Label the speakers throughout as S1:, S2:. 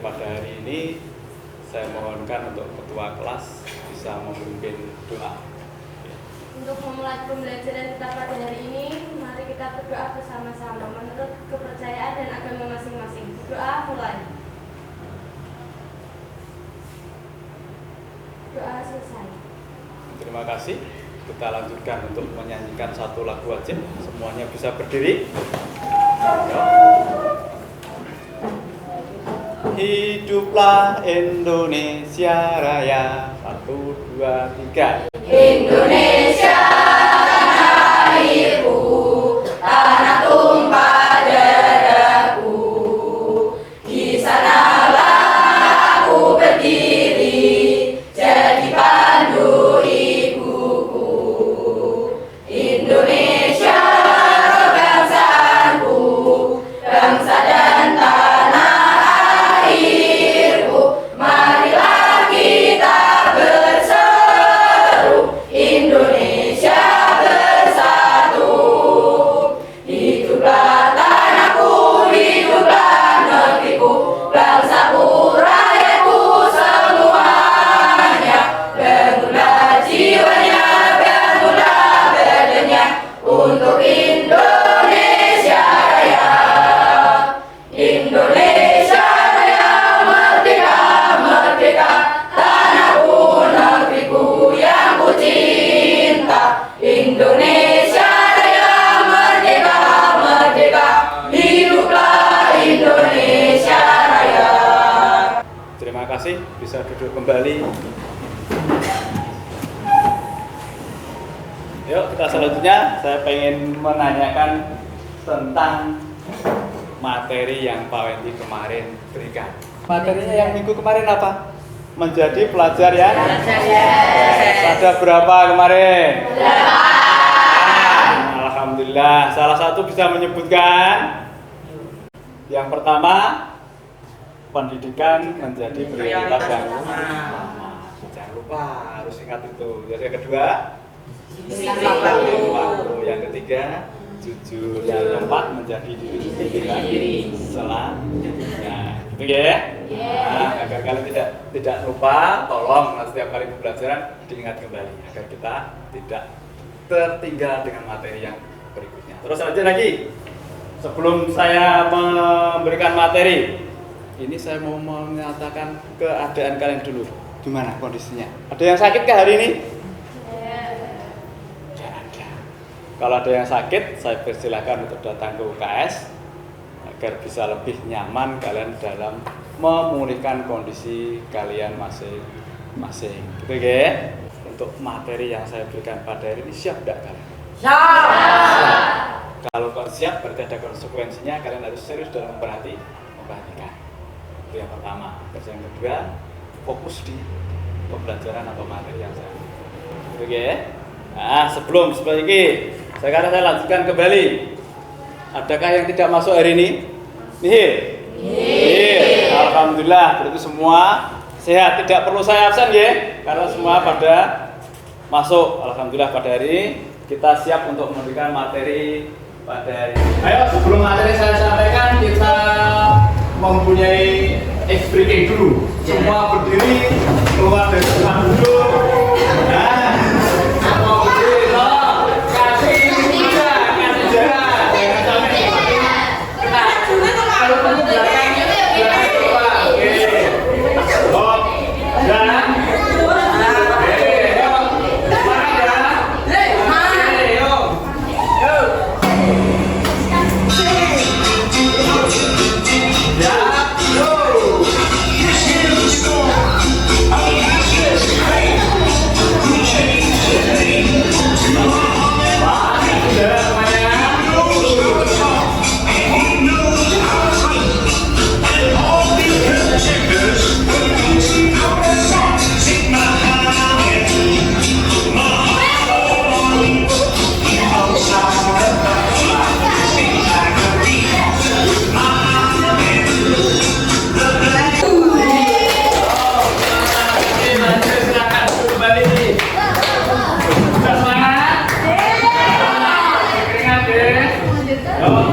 S1: pada hari ini saya mohonkan untuk ketua kelas bisa memimpin doa.
S2: Untuk memulai pembelajaran kita pada hari ini, mari kita berdoa bersama-sama menurut kepercayaan dan agama masing-masing. Doa mulai. Doa selesai.
S1: Terima kasih. Kita lanjutkan untuk menyanyikan satu lagu wajib. Semuanya bisa berdiri. Hiduplah Indonesia Raya. 1, 2, 3.
S3: Indonesia tanah airku, tanah tumpah darahku. Di sanalah aku berdiri, jadi pandu ibuku. Indonesia bangsaku, bangsa dan tanah airku. Marilah kita berseru, Indonesia bersatu. Hiduplah tanahku, hiduplah negeriku, bangsaku, rakyatku semuanya. Bangunlah jiwanya, bangunlah badannya untuk Indonesia Raya. Indonesia Raya, merdeka, merdeka, tanahku, negeriku yang ku cinta. Indonesia Raya, merdeka, merdeka, hiduplah Indonesia Raya.
S1: Terima kasih, bisa duduk kembali. Yuk, kita selanjutnya saya pengen menanyakan tentang materi yang Pak Wendy kemarin berikan. Materinya yang minggu kemarin apa? Menjadi pelajar yang ada berapa kemarin? 8. Alhamdulillah. Salah satu bisa menyebutkan. Yang pertama, pendidikan menjadi prioritas yang utama. Jangan lupa, harus ingat itu. Jadi yang kedua, waktu. Yang ketiga, jujur. Yang keempat, menjadi diri selanjutnya. Gitu ya? Nah, agar kalian tidak lupa, tolong setiap kali pembelajaran diingat kembali agar kita tidak tertinggal dengan materi yang berikutnya. Terus lanjut lagi. Sebelum saya memberikan materi, ini saya mau menyatakan keadaan kalian dulu. Gimana kondisinya? Ada yang sakitkah hari ini? Tidak ada. Kalau ada yang sakit, saya persilahkan untuk datang ke UKS agar bisa lebih nyaman kalian dalam memulihkan kondisi kalian masing-masing. Gitu ya? Untuk materi yang saya berikan pada hari ini siap tidak kalian? Siap. Kalau kalian siap, berarti ada konsekuensinya. Kalian harus serius dalam memperhatikan. Itu yang pertama. Terus yang kedua, fokus di pembelajaran atau materi yang saya berikan. Gitu ya? Nah, sebelum ini, sekarang saya lanjutkan kembali. Adakah yang tidak masuk hari ini? Nihil. Alhamdulillah, berarti semua sehat, tidak perlu saya absen ya, karena semua pada masuk. Alhamdulillah pada hari ini kita siap untuk memberikan materi pada hari ini. Ayo, sebelum materi saya sampaikan, kita mempunyai ice breaking dulu. Semua berdiri, keluar dari tempat duduk. Nah, semua berdiri, kasih jarak, jangan sampai kena. Kalau kamu belakangnya, belakang coba. Oke. Stop. Dan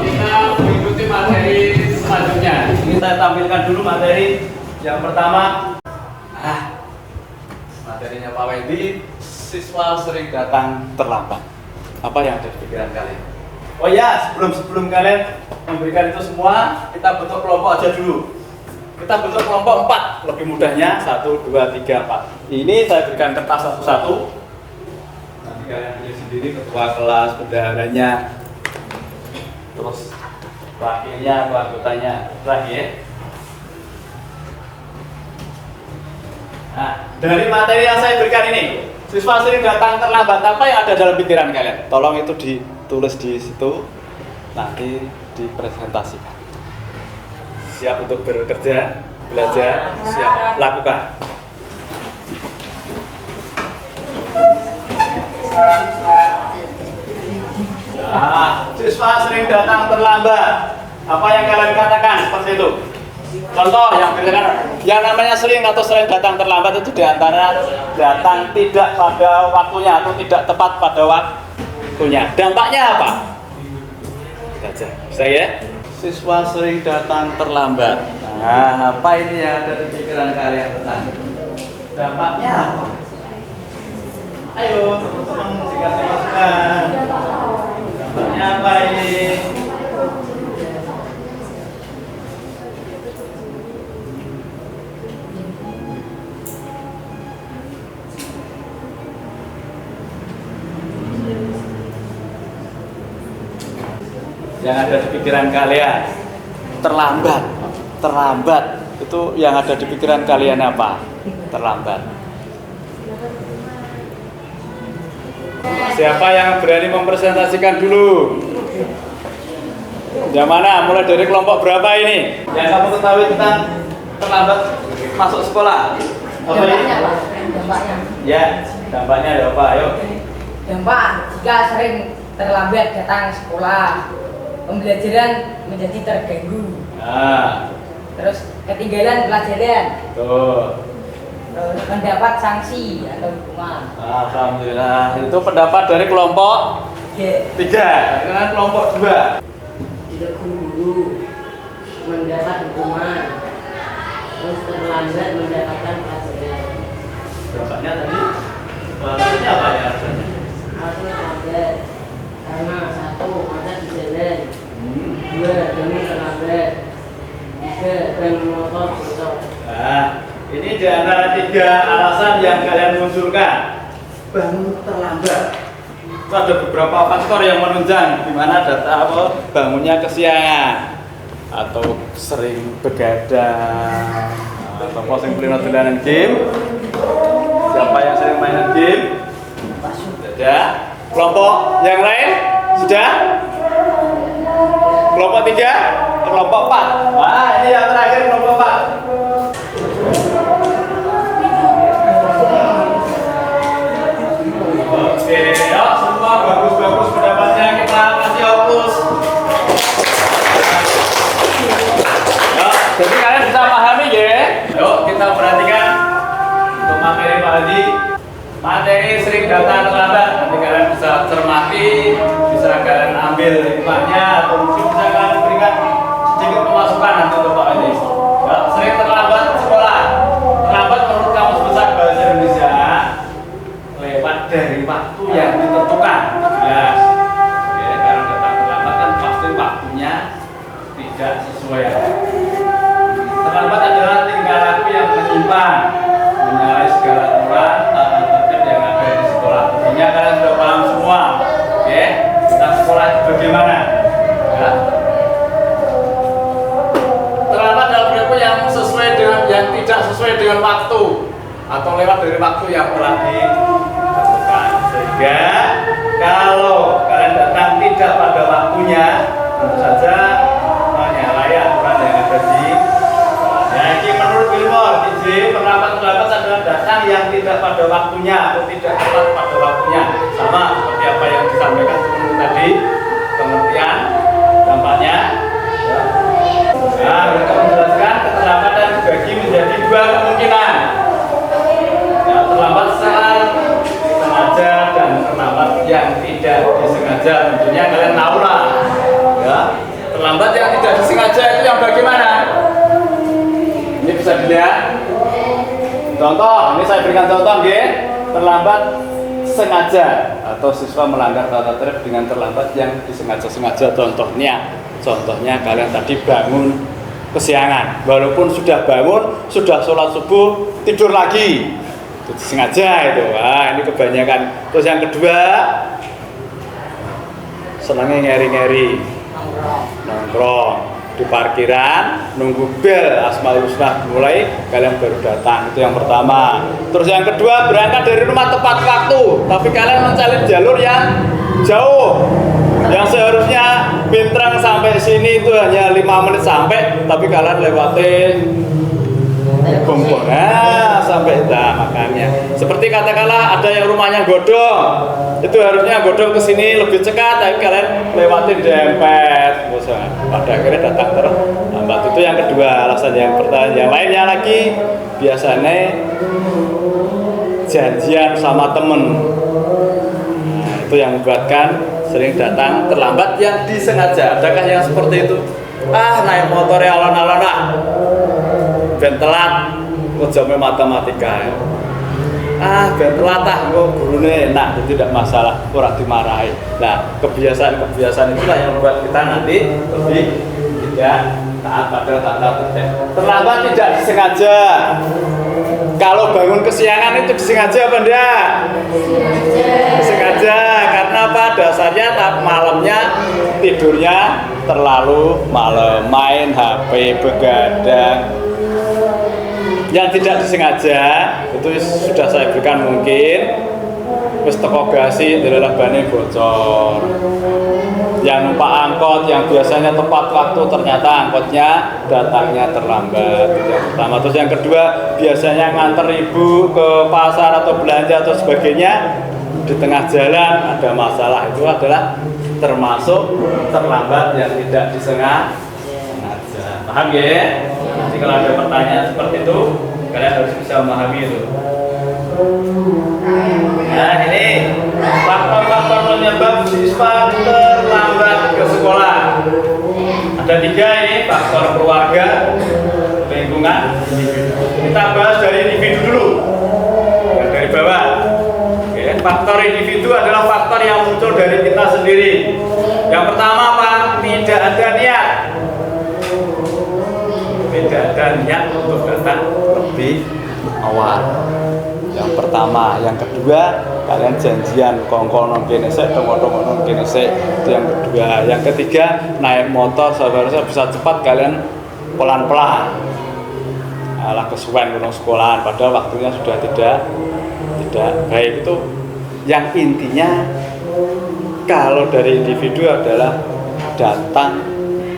S1: kita mengikuti materi selanjutnya. Ini saya tampilkan dulu materi Yang pertama, materinya Pak Wendy, siswa sering datang terlambat. Apa yang ada di pikiran kalian? Oh ya, sebelum kalian memberikan itu semua, kita bentuk kelompok aja dulu. Kita bentuk kelompok 4, lebih mudahnya 1, 2, 3, 4. Ini saya berikan kertas satu-satu. Nanti kalian pilih sendiri ketua kelas, bendaharanya, terus wakilnya atau anggotanya. Terakhir. Nah, dari materi yang saya berikan ini, siswa sering datang terlambat, apa yang ada dalam pikiran kalian? Tolong itu ditulis di situ, nanti dipresentasikan. Siap untuk bekerja, belajar, siap lakukan. Nah, siswa sering datang terlambat. Apa yang kalian katakan seperti itu? Contoh yang namanya sering atau sering datang terlambat itu diantara datang tidak pada waktunya atau tidak tepat pada waktunya. Dampaknya apa? Bisa ya? Siswa sering datang terlambat. Nah, apa ini yang ada di pikiran kalian tentang dampaknya apa? Ayo teman-teman dikasih masukan. Dampaknya apa ini? Yang ada di pikiran kalian terlambat itu yang ada di pikiran kalian apa? Terlambat. Siapa yang berani mempresentasikan dulu? Yang mana? Mulai dari kelompok berapa ini? Yang kamu ketahui tentang terlambat masuk sekolah? Apa ini?
S3: Dampaknya.
S1: Ya, dampaknya ada apa? Ayo.
S3: Dampak jika sering terlambat datang ke sekolah, pembelajaran menjadi terganggu.
S1: Nah,
S3: Terus ketinggalan pelajaran.
S1: tuh.
S3: Terus mendapat sanksi atau hukuman.
S1: Alhamdulillah. Itu pendapat dari kelompok 3. Dengan kelompok 2.
S3: Tidak guru mendapat hukuman. Terus terlambat mendapatkan pelajaran.
S1: Dampaknya tadi maksudnya apa ya?
S3: Harus terlambat karena 1 macet di jalan, 2 bangun terlambat, 3 ban motor bocor.
S1: Nah, ini di antara 3 alasan yang kalian munculkan. Bangun terlambat. Itu ada beberapa faktor yang menunjang di mana data bangunnya kesiangan atau sering begadang atau sering dolanan game. Siapa yang sering mainan game? Sudah. Kelompok yang lain sudah? Kelompok 3, kelompok 4. Wah, ini yang terakhir kelompok 4. Oke, ya semua bagus-bagus pendapatnya, kita kasih fokus. Ya, jadi kalian bisa pahami ya. Yuk kita perhatikan untuk materi Pak Haji. Materi sering datang terlambat, nanti kalian bisa cermati, bisa kalian ambil hikmahnya, atau mungkin bisa kalian berikan sedikit pemasukan nanti untuk Pak Haji. Ya, sering terlambat sekolah. Terlambat menurut Kamus Besar Bahasa Indonesia lewat dari waktu yang ditentukan. Jelas. Oke, karena datang terlambat kan pasti waktunya tidak sesuai. Terlambat adalah tingkah laku yang menyimpang, menyalahi segala aturan tata tertib yang ada di sekolah. Tentunya kalian sudah paham semua. Oke, tentang sekolah itu bagaimana? Ya. Terlambat dalam perilaku yang sesuai dengan yang tidak sesuai dengan waktu atau lewat dari waktu yang telah ditentukan. Sehingga kalau kalian datang tidak pada waktunya, tentu saja menyalahi aturan yang ada di ya, ini menurut Wilmore, terlambat adalah datang yang tidak pada waktunya atau tidak tepat pada waktunya. Sama seperti apa yang disampaikan teman tadi, pengertian dampaknya. Ya. Nah, mereka menjelaskan keterlambatan dibagi menjadi 2 kemungkinan. Ya, terlambat secara disengaja dan terlambat yang tidak disengaja. Tentunya kalian tahu lah. Ya, terlambat yang tidak disengaja itu yang bagaimana? Ini bisa dilihat. Contoh, ini saya berikan contoh nggih. Terlambat sengaja atau siswa melanggar tata tertib dengan terlambat yang disengaja-sengaja. Contohnya kalian tadi bangun kesiangan, walaupun sudah bangun, sudah sholat subuh, tidur lagi, itu sengaja itu. Wah, ini kebanyakan. Terus yang kedua, senangnya ngeri-ngeri, nongkrong di parkiran, nunggu bel Asmaul Husna mulai, kalian baru datang. Itu yang pertama. Terus yang kedua, berangkat dari rumah tepat waktu, tapi kalian mencari jalur yang jauh, yang seharusnya Pintrang sampai sini itu hanya 5 menit sampai, tapi kalian lewatin Bumbung, sampai makanya. Seperti katakanlah ada yang rumahnya godong, itu harusnya godong ke sini lebih cekat, tapi kalian lewatin dempet, pada akhirnya datang terlambat. Itu yang kedua alasan. Yang pertanyaan yang lainnya lagi, biasanya janjian sama temen, itu yang membuatkan sering datang terlambat yang disengaja. Adakah yang seperti itu? Naik motornya alon-alon ben telat, kok jamnya matematika. Ben telat kok gurune enak, itu tidak masalah, ora dimarahi. Nah, kebiasaan itulah yang membuat kita nanti lebih tidak taat pada tata tertib. Terlambat tidak disengaja. Kalau bangun kesiangan itu disengaja apa enggak? Disengaja. Karena apa? Dasarnya malamnya tidurnya terlalu malam, main HP, begadang. Yang tidak disengaja itu sudah saya berikan mungkin wis teko gasi adalah bane bocor. Yang numpak angkot yang biasanya tepat waktu ternyata angkotnya datangnya terlambat. Itu yang pertama. Terus yang kedua, biasanya nganter ibu ke pasar atau belanja atau sebagainya, di tengah jalan ada masalah, itu adalah termasuk terlambat yang tidak disengaja. Paham ya? Jadi kalau ada pertanyaan seperti itu, kalian harus bisa memahami itu. Nah, ini faktor-faktor penyebab siswa terlambat ke sekolah. Ada 3 ini, faktor keluarga, lingkungan, individu. Kita bahas dari individu dulu, dari bawah. Oke, faktor individu adalah faktor yang muncul dari kita sendiri. Yang pertama apa? Tidak ada niat. Tidak ada niat untuk datang lebih awal. Yang pertama. Yang kedua, kalian janjian kongkol nong kene sik, tonggo-tonggo nong kene sik. Itu yang kedua. Yang ketiga, naik motor seharusnya bisa cepat, kalian pelan-pelan. Alah kesuwen gunung sekolahan, padahal waktunya sudah tidak baik. Itu yang intinya. Kalau dari individu adalah datang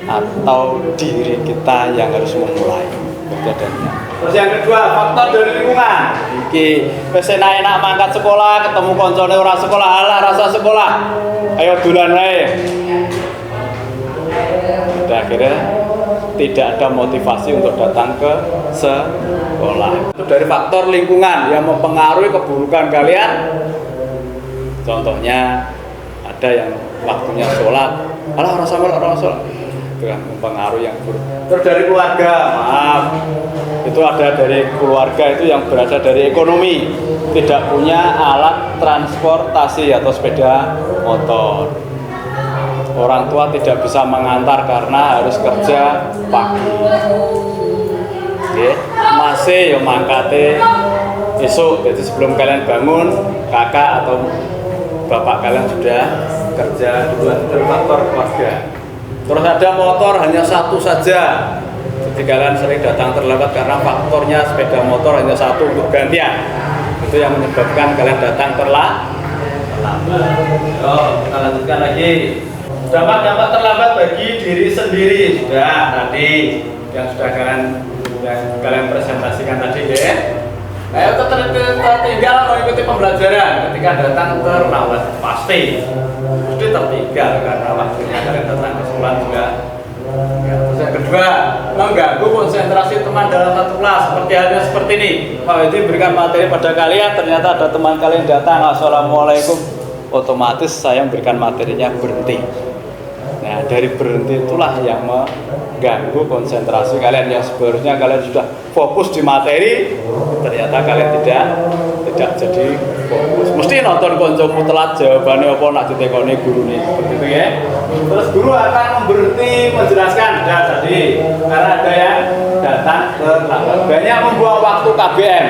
S1: atau diri kita yang harus memulai kegiatannya. Terus yang kedua, faktor dari lingkungan. Iki wis enak mangkat sekolah, ketemu koncone ora sekolah, alah rasa sekolah. Ayo dolan wae. Akhirnya tidak ada motivasi untuk datang ke sekolah. Itu dari faktor lingkungan yang mempengaruhi keburukan kalian. Contohnya ada yang waktunya sholat, alah orang sholat. Itu kan mempengaruhi yang buruk. Terus dari keluarga, maaf, itu ada dari keluarga itu yang berasal dari ekonomi, tidak punya alat transportasi atau sepeda motor. Orang tua tidak bisa mengantar karena harus kerja pagi. Masih yo mangkate esok, jadi sebelum kalian bangun, kakak atau bapak kalian sudah kerja duluan. Itu faktor keluarga. Terus ada motor hanya satu saja, jadi kalian sering datang terlambat karena faktornya sepeda motor hanya satu untuk gantian. Itu yang menyebabkan kalian datang terlambat. Kita lanjutkan lagi. Dampak-dampak terlambat bagi diri sendiri sudah tadi yang sudah kalian presentasikan tadi ya. Ayo tertinggal mengikuti pembelajaran ketika datang terlambat pasti tertinggal karena waktunya kalian datang ke sekolah juga. Terus yang kedua, mengganggu konsentrasi teman dalam satu kelas. Seperti halnya seperti ini, Pak Wedi berikan materi pada kalian, ternyata ada teman kalian datang, assalamualaikum, otomatis saya memberikan materinya berhenti. Nah, Nah, dari berhenti itulah yang mengganggu konsentrasi kalian, yang sebenarnya kalian sudah fokus di materi, ternyata kalian tidak jadi fokus. Mesti nonton koncomu telat jawabannya apa nak ditekoni guru nih, seperti itu ya. Terus guru akan berhenti menjelaskan tadi karena ada yang datang terlambat. Banyak membuang waktu KBM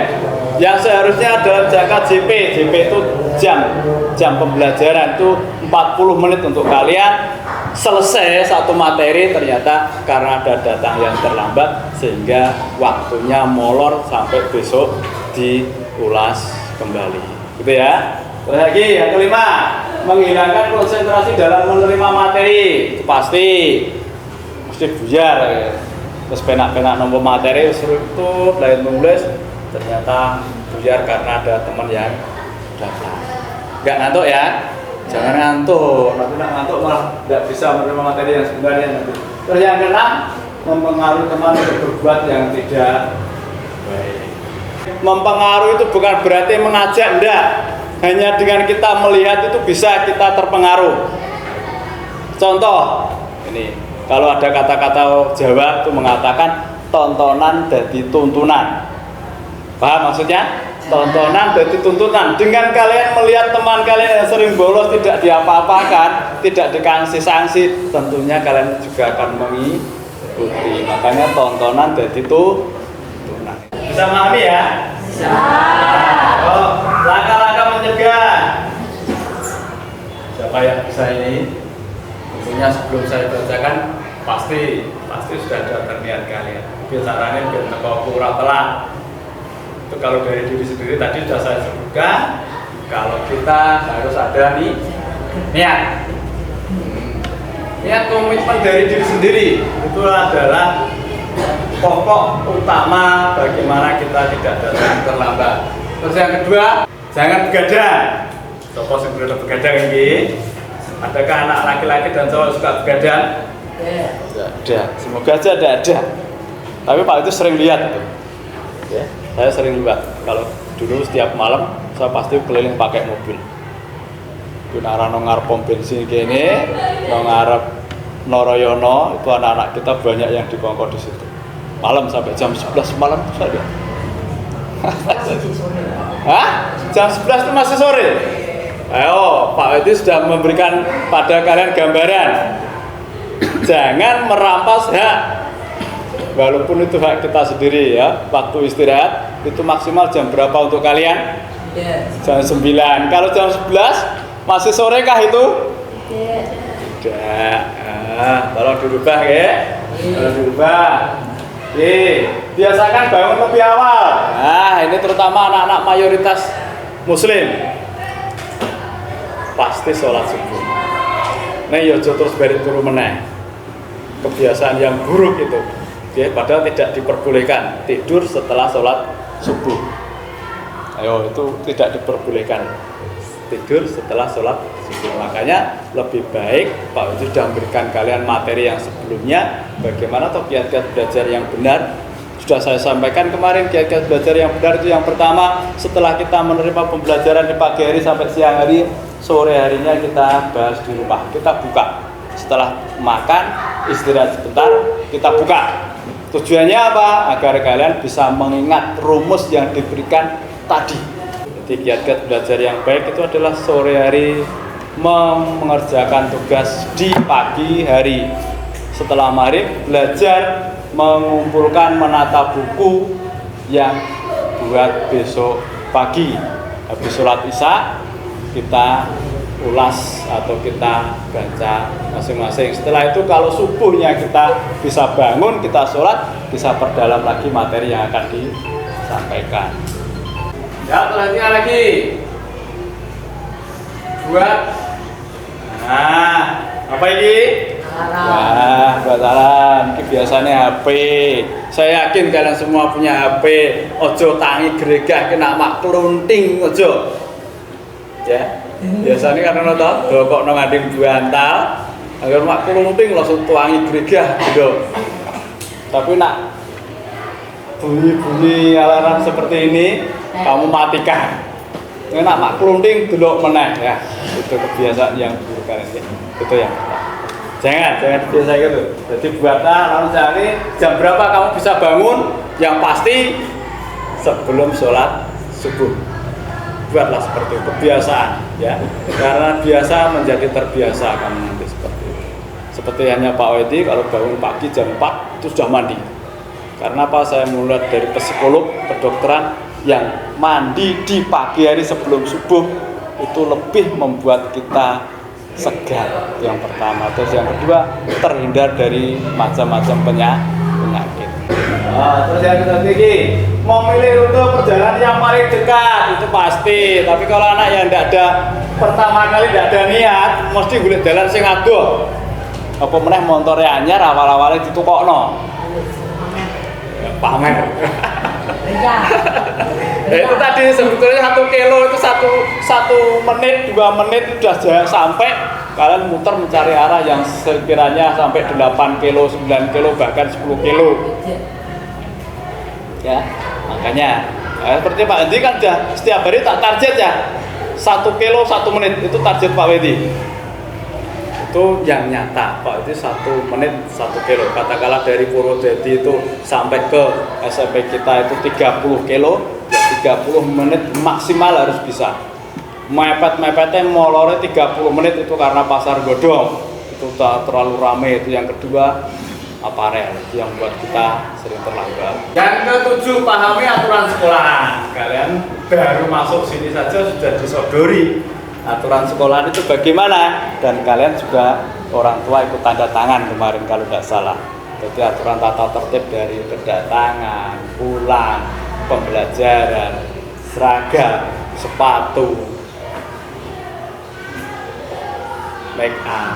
S1: yang seharusnya dalam jangka JP itu jam pembelajaran itu 40 menit untuk kalian selesai satu materi, ternyata karena ada datang yang terlambat sehingga waktunya molor sampai besok diulas kembali, gitu ya. Terus lagi yang kelima, menghilangkan konsentrasi dalam menerima materi, itu pasti mesti buyar ya. Terus penak-penak nombor materi serutut lain nulis, ternyata buyar karena ada teman yang datang. Nggak ngantuk ya, jangan ngantuk, nanti ngantuk malah tidak bisa menerima materi yang sebenarnya nanti. Terus yang keenam, mempengaruhi teman untuk berbuat yang tidak baik. Mempengaruhi itu bukan berarti mengajak, enggak. Hanya dengan kita melihat itu bisa kita terpengaruh. Contoh, ini kalau ada kata-kata Jawa itu mengatakan tontonan jadi tuntunan. Paham maksudnya? Tontonan jadi tuntunan. Dengan kalian melihat teman kalian yang sering bolos tidak diapa-apakan, tidak dikasih sanksi, tentunya kalian juga akan mengikuti. Makanya tontonan jadi tuntunan. Bisa memahami ya? Bisa. Oh, langkah-langkah mencegah. Siapa yang bisa ini? Tentunya sebelum saya bacakan pasti sudah ada terniat kalian. Biasanya biar teko kurang telat. Itu kalau dari diri sendiri tadi sudah saya sebutkan, kalau kita harus ada nih niat. Niat komitmen dari diri sendiri itu adalah pokok utama bagaimana kita tidak datang terlambat. Terus yang kedua, jangan begadang. Toko sebelum begadang ini, adakah anak laki-laki dan cowok suka begadang? Tidak ada. Semoga aja ada. Tapi Pak itu sering lihat. Ya. Saya sering lihat, kalau dulu setiap malam saya pasti keliling pakai mobil. Itu narano ngarep pom bensin gini, ngarep Noroyono, itu anak-anak kita banyak yang dikongkol di situ. Malam sampai jam 11 malam itu saya lihat. Hah? Jam 11 itu masih sore? Ayo, Pak Edi sudah memberikan pada kalian gambaran. Jangan merampas hak. Walaupun itu hak kita sendiri ya, waktu istirahat itu maksimal jam berapa untuk kalian? Jam 9. Kalau jam 11 masih sore kah itu? Tidak. Tolong dirubah ya. Tolong dirubah. Biasakan bangun lebih awal. Nah, ini terutama anak-anak mayoritas muslim. Pasti sholat subuh. Nah, yo terus balik turu meneh. Kebiasaan yang buruk itu. Ya, padahal tidak diperbolehkan tidur setelah sholat subuh. Ayo, itu tidak diperbolehkan tidur setelah sholat subuh. Makanya lebih baik Pak Uji sudah memberikan kalian materi yang sebelumnya, bagaimana atau kiat-kiat belajar yang benar. Sudah saya sampaikan kemarin, kiat-kiat belajar yang benar itu yang pertama, setelah kita menerima pembelajaran di pagi hari sampai siang hari, sore harinya kita bahas di rumah, kita buka. Setelah makan, istirahat sebentar, kita buka. Tujuannya apa? Agar kalian bisa mengingat rumus yang diberikan tadi. Jadi kiat-kiat belajar yang baik itu adalah sore hari mengerjakan tugas di pagi hari. Setelah maghrib belajar mengumpulkan menata buku yang buat besok pagi. Habis sholat isya kita ulas atau kita baca masing-masing. Setelah itu kalau subuhnya kita bisa bangun, kita sholat, bisa perdalam lagi materi yang akan disampaikan. Ya, perhatikan lagi. Buat apa ini? Wah, buat saran. Ini biasanya HP. Saya yakin kalian semua punya HP. Ojo tangi geregah kena mak kelunting ojo. Ya. Biasanya karena nonton, kok ngading bantal, agar mak kelunting langsung tuangi geregah gitu. Tapi nak bunyi-bunyi alarm seperti ini, kamu matikan. Nak mak kelunting delok meneh ya. Itu kebiasaan yang buruk kalian ya. Itu yang pertama. Jangan biasa gitu. Jadi buatlah lalu cari jam berapa kamu bisa bangun, yang pasti sebelum sholat subuh. Buatlah seperti itu, kebiasaan ya. Karena biasa menjadi terbiasa kamu nanti seperti itu. Seperti hanya Pak Wedi kalau bangun pagi jam 4 itu sudah mandi. Karena apa? Saya mulai dari psikolog, kedokteran yang mandi di pagi hari sebelum subuh itu lebih membuat kita segar. Itu yang pertama. Terus yang kedua, terhindar dari macam-macam penyakit. Terus yang ketiga, memilih rute perjalanan yang paling dekat itu pasti. Tapi kalau anak yang tidak ada pertama kali tidak ada niat, mesti golek jalan sing adoh. Apa meneh montore anyar awal-awale ditukokno. Pamer.
S3: Iya.
S1: Itu tadi sebetulnya 1 kilo itu 1 menit 2 menit sudah sampai. Kalian muter mencari arah yang sekiranya sampai 8 kilo 9 kilo bahkan 10 kilo ya. Makanya seperti Pak Wedi kan setiap hari tak target ya 1 kilo 1 menit itu target Pak Wedi. Itu yang nyata Pak, itu 1 menit 1 kilo. Katakanlah dari Purwodadi itu sampai ke SMP kita itu 30 kilo ya 30 menit maksimal harus bisa. Mepet-mepetnya molore 30 menit itu karena pasar godong itu terlalu ramai. Itu yang kedua, aparel itu yang buat kita sering terlambat. Yang ketujuh, pahami aturan sekolah. Kalian baru masuk sini saja sudah disodori aturan sekolah itu bagaimana, dan kalian juga orang tua ikut tanda tangan kemarin kalau tidak salah. Jadi aturan tata tertib dari kedatangan, pulang, pembelajaran, seragam, sepatu, make up,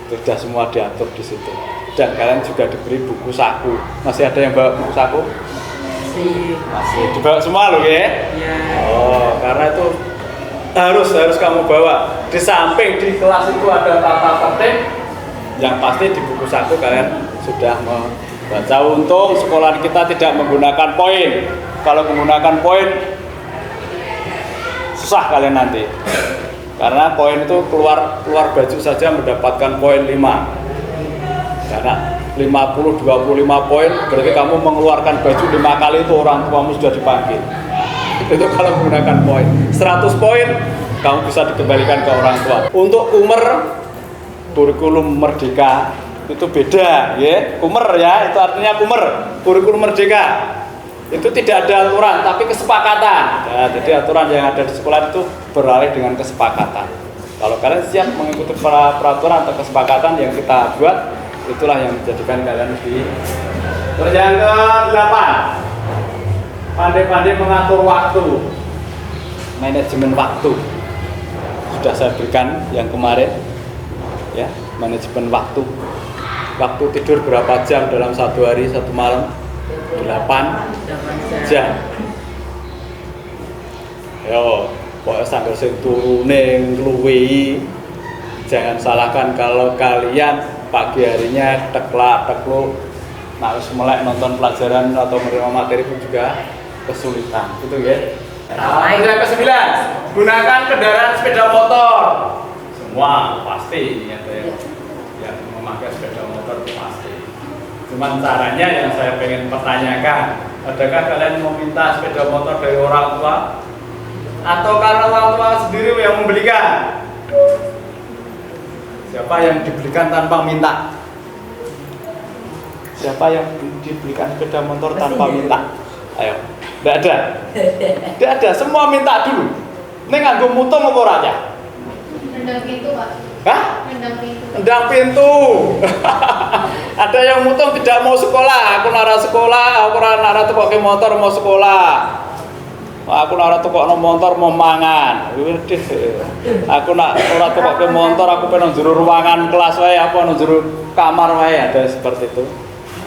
S1: itu sudah semua diatur di situ. Dan kalian juga diberi buku saku. Masih ada yang bawa buku saku? Masih dibawa semua loh ya?
S3: Iya.
S1: Oh, karena itu harus kamu bawa. Di samping di kelas itu ada tata tertib, yang pasti di buku saku kalian sudah membaca. Untung sekolah kita tidak menggunakan poin. Kalau menggunakan poin susah kalian nanti. Karena poin itu keluar baju saja mendapatkan poin 5. Karena 50 25 poin berarti kamu mengeluarkan baju 5 kali itu orang tuamu sudah dipanggil. Itu kalau menggunakan poin. 100 poin kamu bisa dikembalikan ke orang tua. Untuk kurikulum merdeka itu beda ya. Kumer ya, itu artinya kurikulum merdeka. Itu tidak ada aturan tapi kesepakatan. Nah, jadi aturan yang ada di sekolah itu beralih dengan kesepakatan. Kalau kalian siap mengikuti peraturan atau kesepakatan yang kita buat, itulah yang menjadikan kalian lebih. Terus yang ke-8, pandai-pandai mengatur waktu, manajemen waktu. Sudah saya berikan yang kemarin ya, manajemen waktu. Waktu tidur berapa jam dalam 1 hari 1 malam? 8 jam. Yo, pokoknya sambil sing turune ngluwihi. Jangan salahkan kalau kalian pagi harinya tekluk, nah harus melek nonton pelajaran atau menerima materi pun juga kesulitan, gitu ya. Yang ke-9, gunakan kendaraan sepeda motor. Semua pasti ini ada yang memakai sepeda motor itu pasti. Cuman caranya yang saya pengen pertanyakan, adakah kalian meminta sepeda motor dari orang tua? Atau karena orang tua sendiri yang membelikan? Siapa yang dibelikan tanpa minta? Siapa yang dibelikan sepeda motor tanpa minta? Ayo, tidak ada. Tidak ada, semua minta dulu. Ini nganggo mutung apa ora ya?
S2: Nendang pintu, Pak.
S1: Hah?
S2: Nendang pintu.
S1: Nendang pintu. Ada yang mutung tidak mau sekolah. Aku nara sekolah, aku nara tukoke motor mau sekolah. Aku nara tukokno motor mau mangan. Aku nak ora tukoke motor, aku pengen jero ruangan kelas wae, aku nang jero kamar wae, ada seperti itu.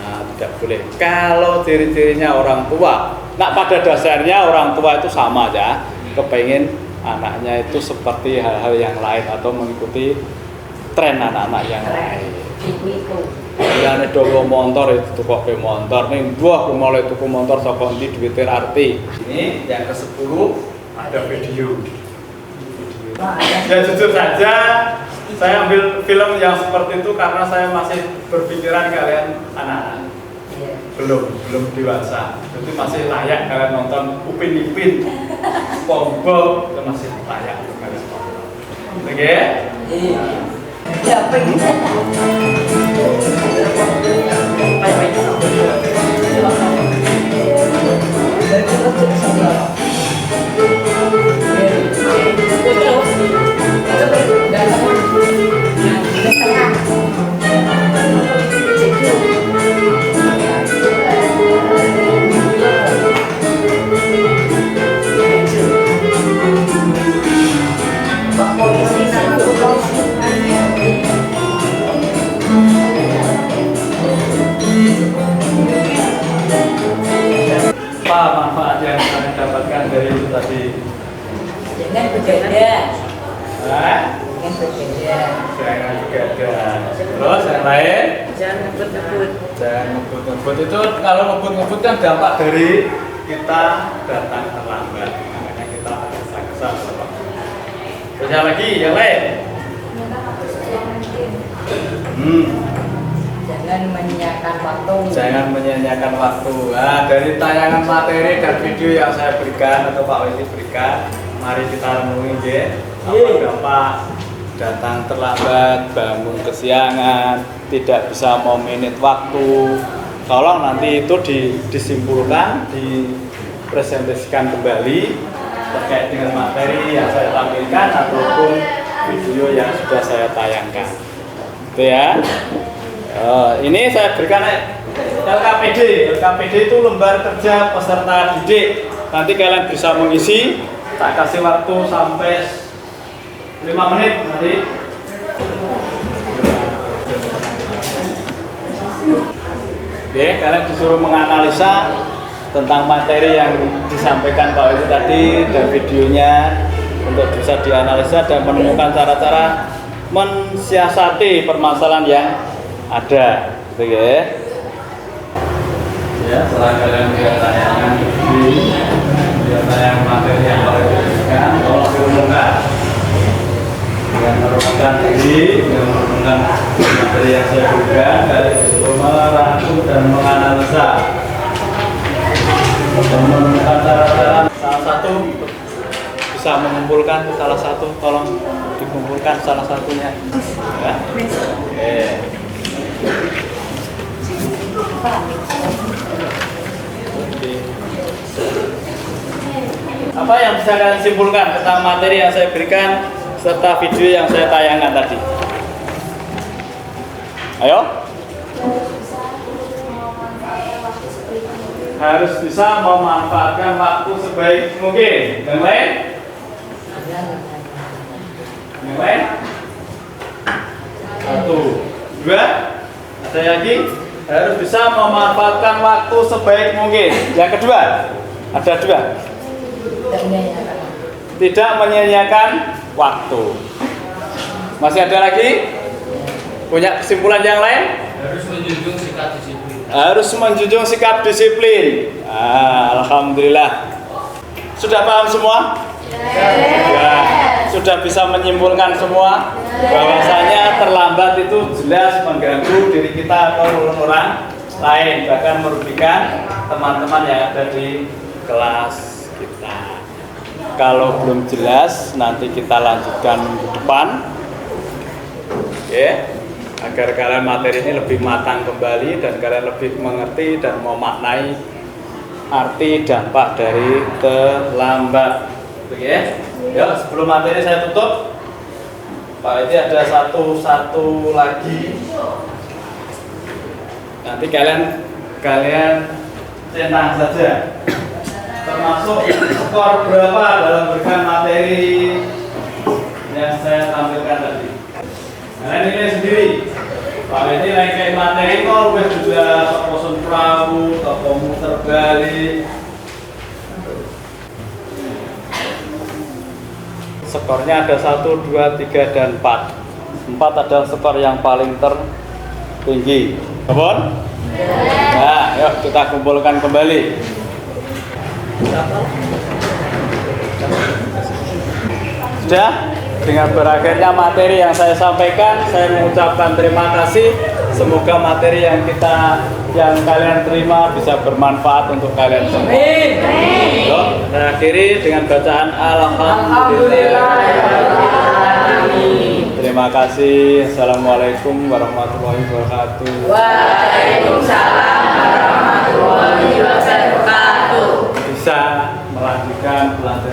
S1: Nah, tidak boleh. Kalau ciri-cirinya orang tua, nah pada dasarnya orang tua itu sama aja, kepengen anaknya itu seperti hal-hal yang lain atau mengikuti tren anak-anak yang lain. Ini dowo motor itu tukoke motor, ning buah mulai tuku motor saka endi duwite arti. Ini yang ke-10 ada video. Ya jujur saja Saya ambil film yang seperti itu karena saya masih berpikiran kalian anak-anak.
S3: Iya.
S1: Belum dewasa. Jadi masih layak kalian nonton Upin Ipin, SpongeBob, itu masih layak kalian tonton. Oke?
S3: Iya. Ya, pengen.
S1: Apa manfaat yang kalian dapatkan dari itu tadi?
S3: Jangan begadang.
S1: Hah?
S3: Jangan begadang.
S1: Jangan begadang. Terus yang lain?
S3: Jangan ngebut-ngebut.
S1: Jangan ngebut-ngebut. Itu kalau ngebut-ngebut kan dampak dari kita datang terlambat. Makanya kita gesa-gesa. Terus yang lagi, yang lain?
S3: Jangan menyanyiakan waktu.
S1: Jangan menyanyiakan waktu. Nah, dari tayangan materi dan video yang saya berikan atau Pak Wesi berikan, mari kita renungi ya. Apa dampak datang terlambat, bangun kesiangan, tidak bisa memanage waktu. Tolong nanti itu disimpulkan, dipresentasikan kembali terkait dengan materi yang saya tampilkan ataupun video yang sudah saya tayangkan. Itu ya. Ini saya berikan LKPD. LKPD itu lembar kerja peserta didik. Nanti kalian bisa mengisi. Tak kasih waktu sampai 5 menit nanti. Oke, kalian disuruh menganalisa tentang materi yang disampaikan Pak Wesi tadi dan videonya untuk bisa dianalisa dan menemukan cara-cara mensiasati permasalahan yang ada, gitu ya. Ya, setelah kalian lihat tayangan materi yang kalian berikan, tolong direnungkan. Dengan merenungkan diri, dengan merenungkan materi yang saya berikan, kalian disuruh merangkum dan menganalisa dan menemukan cara-cara. Salah satu bisa mengumpulkan salah satu, tolong dikumpulkan salah satunya. Ya. Apa yang bisa kalian simpulkan tentang materi yang saya berikan serta video yang saya tayangkan tadi? Ayo. Harus bisa memanfaatkan waktu sebaik mungkin. Yang lain? Yang lain? 1, 2. Ada lagi? Harus bisa memanfaatkan waktu sebaik mungkin. Yang kedua, ada 2. Tidak menyia-nyiakan waktu. Masih ada lagi? Punya kesimpulan yang lain?
S4: Harus menjunjung sikap disiplin.
S1: Harus menjunjung sikap disiplin. Alhamdulillah. Sudah paham semua? Ya. Sudah bisa menyimpulkan semua bahwasanya terlambat itu jelas mengganggu diri kita atau orang lain, bahkan merugikan teman-teman yang ada di kelas kita. Kalau belum jelas, nanti kita lanjutkan minggu depan. Oke, agar kalian materi ini lebih matang kembali dan kalian lebih mengerti dan memaknai arti dampak dari terlambat. Oke, ya sebelum materi saya tutup, Pak ini ada satu lagi. Nanti kalian centang saja. Termasuk skor berapa dalam berikan materi yang saya tampilkan tadi. Kalian nilai sendiri. Pak ini kayak materi kok wis juga poson perahu, komuter balik. Skornya ada 1, 2, 3, dan 4. 4 adalah skor yang paling tertinggi. Betul? Nah, yuk kita kumpulkan kembali. Sudah? dengan berakhirnya materi yang saya sampaikan, saya mengucapkan terima kasih. Semoga materi yang kalian terima bisa bermanfaat untuk kalian semua. Yuk, saya akhiri dengan bacaan Alhamdulillah. Terima kasih. Assalamualaikum warahmatullahi wabarakatuh.
S3: Waalaikumsalam warahmatullahi wabarakatuh.
S1: Bisa melanjutkan pelajaran.